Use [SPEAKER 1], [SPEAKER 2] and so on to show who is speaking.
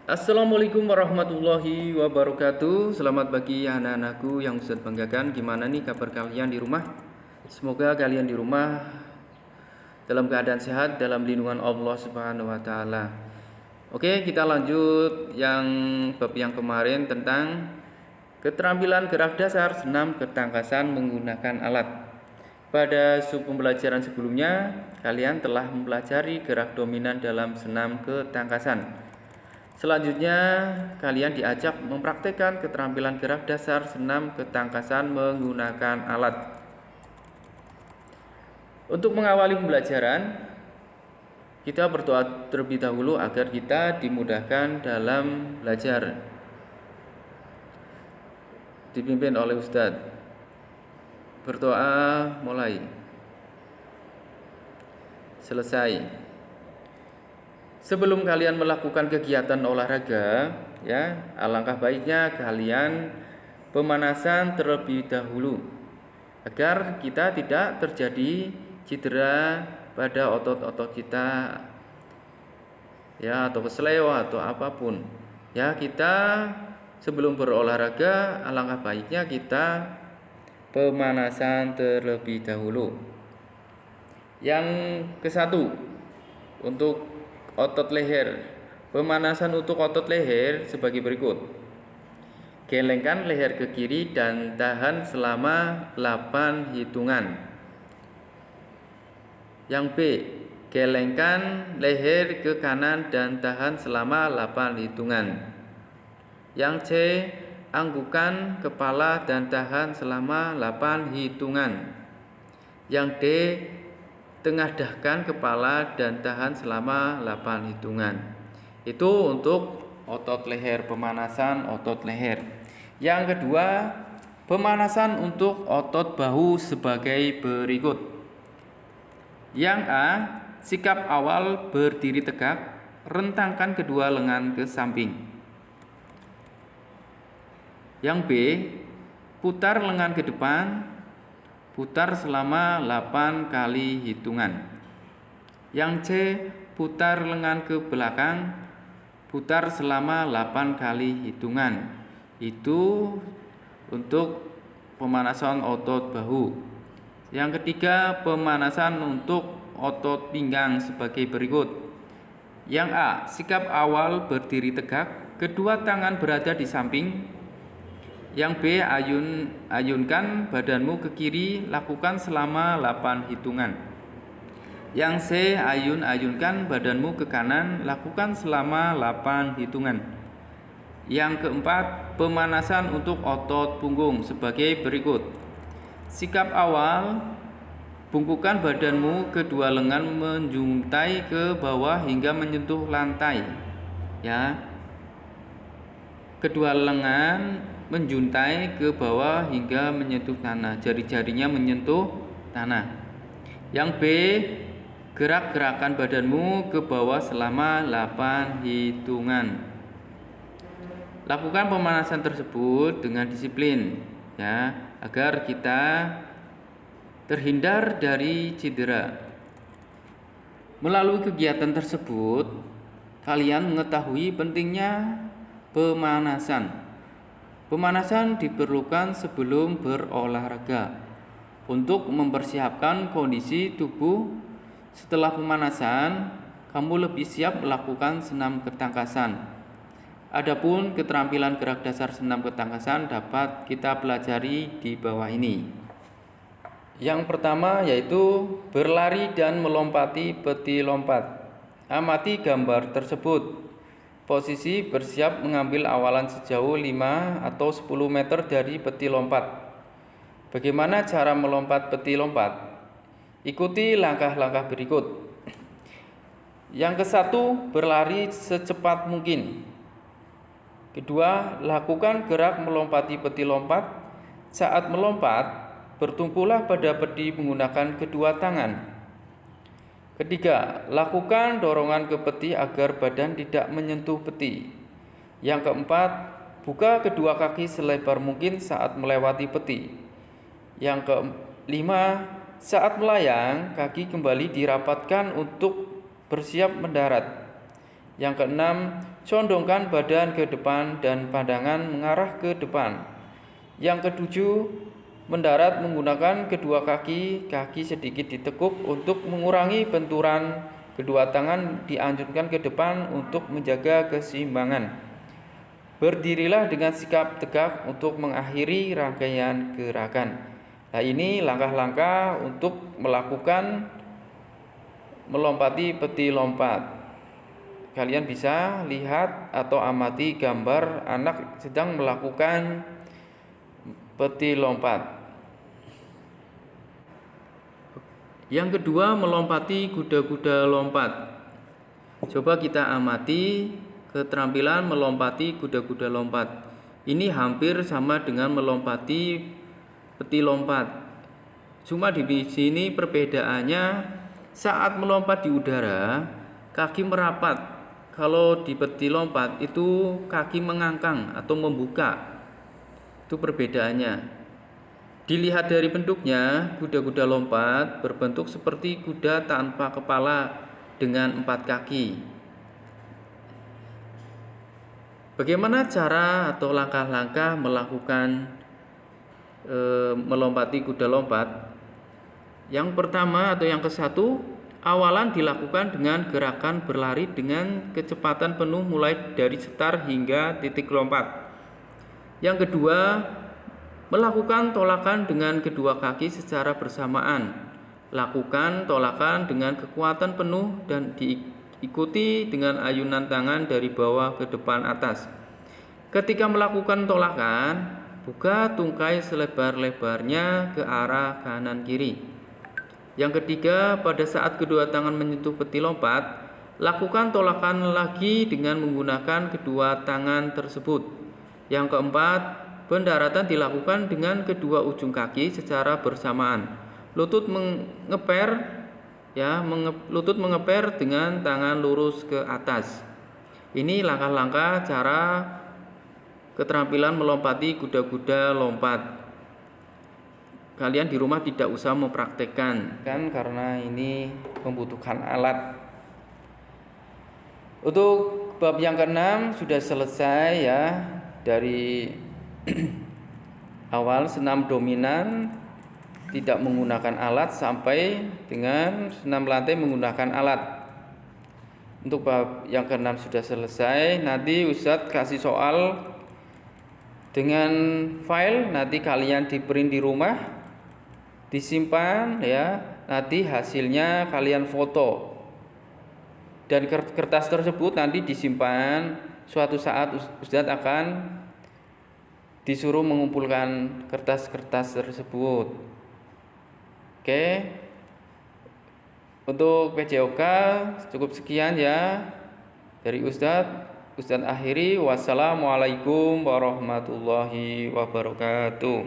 [SPEAKER 1] Assalamualaikum warahmatullahi wabarakatuh. Selamat pagi anak-anakku yang Ustadz banggakan. Gimana nih kabar kalian di rumah? Semoga kalian di rumah dalam keadaan sehat, dalam lindungan Allah Subhanahu wa taala. Oke, kita lanjut bab yang kemarin tentang keterampilan gerak dasar senam ketangkasan menggunakan alat. Pada pembelajaran sebelumnya, kalian telah mempelajari gerak dominan dalam senam ketangkasan. Selanjutnya, kalian diajak mempraktekkan keterampilan gerak dasar senam ketangkasan menggunakan alat. Untuk mengawali pembelajaran, kita berdoa terlebih dahulu agar kita dimudahkan dalam belajar. Dipimpin oleh Ustadz. Berdoa mulai. Selesai. Sebelum kalian melakukan kegiatan olahraga, alangkah baiknya kalian pemanasan terlebih dahulu agar kita tidak terjadi cedera pada otot-otot kita, atau keseleo atau apapun. Kita sebelum berolahraga alangkah baiknya kita pemanasan terlebih dahulu. Yang ke-1 untuk otot leher. Pemanasan untuk otot leher sebagai berikut. Gelengkan leher ke kiri dan tahan selama 8 hitungan. Yang B, gelengkan leher ke kanan dan tahan selama 8 hitungan. Yang C, anggukan kepala dan tahan selama 8 hitungan. Yang D, tengadahkan kepala dan tahan selama 8 hitungan. Itu untuk otot leher, pemanasan otot leher. Yang kedua, pemanasan untuk otot bahu sebagai berikut. Yang A, sikap awal berdiri tegak, rentangkan kedua lengan ke samping. Yang B, putar lengan ke depan, putar selama 8 kali hitungan. Yang C, putar lengan ke belakang, putar selama 8 kali hitungan. Itu untuk pemanasan otot bahu. Yang ketiga, pemanasan untuk otot pinggang sebagai berikut. Yang A, sikap awal berdiri tegak, kedua tangan berada di samping. Yang B, ayunkan badanmu ke kiri, lakukan selama 8 hitungan. Yang C, ayunkan badanmu ke kanan, lakukan selama 8 hitungan. Yang keempat, pemanasan untuk otot punggung sebagai berikut. Sikap awal, bungkukan badanmu, kedua lengan menjuntai ke bawah hingga menyentuh lantai. Kedua lengan menjuntai ke bawah hingga menyentuh tanah, jari-jarinya menyentuh tanah. Yang B, gerak-gerakan badanmu ke bawah selama 8 hitungan. Lakukan pemanasan tersebut dengan disiplin, agar kita terhindar dari cedera. Melalui kegiatan tersebut, kalian mengetahui pentingnya pemanasan. Pemanasan diperlukan sebelum berolahraga untuk mempersiapkan kondisi tubuh. Setelah pemanasan, kamu lebih siap melakukan senam ketangkasan. Adapun keterampilan gerak dasar senam ketangkasan dapat kita pelajari di bawah ini. Yang pertama yaitu berlari dan melompati peti lompat. Amati gambar tersebut. Posisi bersiap mengambil awalan sejauh 5 atau 10 meter dari peti lompat. Bagaimana cara melompat peti lompat? Ikuti langkah-langkah berikut. Yang ke-1, berlari secepat mungkin. Kedua, lakukan gerak melompati peti lompat. Saat melompat, bertumpulah pada peti menggunakan kedua tangan. Ketiga, lakukan dorongan ke peti agar badan tidak menyentuh peti. Yang keempat, buka kedua kaki selebar mungkin saat melewati peti. Yang kelima, saat melayang, kaki kembali dirapatkan untuk bersiap mendarat. Yang keenam, condongkan badan ke depan dan pandangan mengarah ke depan. Yang ketujuh, mendarat menggunakan kedua kaki sedikit ditekuk untuk mengurangi benturan. Kedua tangan dianjurkan ke depan untuk menjaga keseimbangan. Berdirilah dengan sikap tegak untuk mengakhiri rangkaian gerakan. Nah, ini langkah-langkah untuk melakukan melompati peti lompat. Kalian bisa lihat atau amati gambar anak sedang melakukan peti lompat. Yang kedua, melompati kuda-kuda lompat. Coba kita amati keterampilan melompati kuda-kuda lompat. Ini hampir sama dengan melompati peti lompat. Cuma di sini perbedaannya, saat melompat di udara, kaki merapat. Kalau di peti lompat itu kaki mengangkang atau membuka. Itu perbedaannya. Dilihat dari bentuknya, kuda-kuda lompat berbentuk seperti kuda tanpa kepala dengan 4 kaki. Bagaimana cara atau langkah-langkah melakukan melompati kuda lompat? Yang pertama atau yang ke-1, awalan dilakukan dengan gerakan berlari dengan kecepatan penuh mulai dari start hingga titik lompat. Yang kedua, melakukan tolakan dengan kedua kaki secara bersamaan. Lakukan tolakan dengan kekuatan penuh dan diikuti dengan ayunan tangan dari bawah ke depan atas. Ketika melakukan tolakan, buka tungkai selebar-lebarnya ke arah kanan kiri. Yang ketiga, pada saat kedua tangan menyentuh peti lompat, lakukan tolakan lagi dengan menggunakan kedua tangan tersebut. Yang keempat, pendaratan dilakukan dengan kedua ujung kaki secara bersamaan. Lutut mengeper dengan tangan lurus ke atas. Ini langkah-langkah cara keterampilan melompati kuda-kuda lompat. Kalian di rumah tidak usah mempraktekkan kan, karena ini membutuhkan alat. Untuk bab yang ke-6 sudah selesai ya, dari awal senam dominan tidak menggunakan alat sampai dengan senam lantai menggunakan alat. Untuk bab yang ke-6 sudah selesai. Nanti Ustadz kasih soal dengan file, nanti kalian di print di rumah, disimpan ya. Nanti hasilnya kalian foto. Dan kertas tersebut nanti disimpan. Suatu saat Ustadz akan disuruh mengumpulkan kertas-kertas tersebut. Oke. Untuk PJOK cukup sekian ya dari Ustadz akhiri. Wassalamualaikum warahmatullahi wabarakatuh.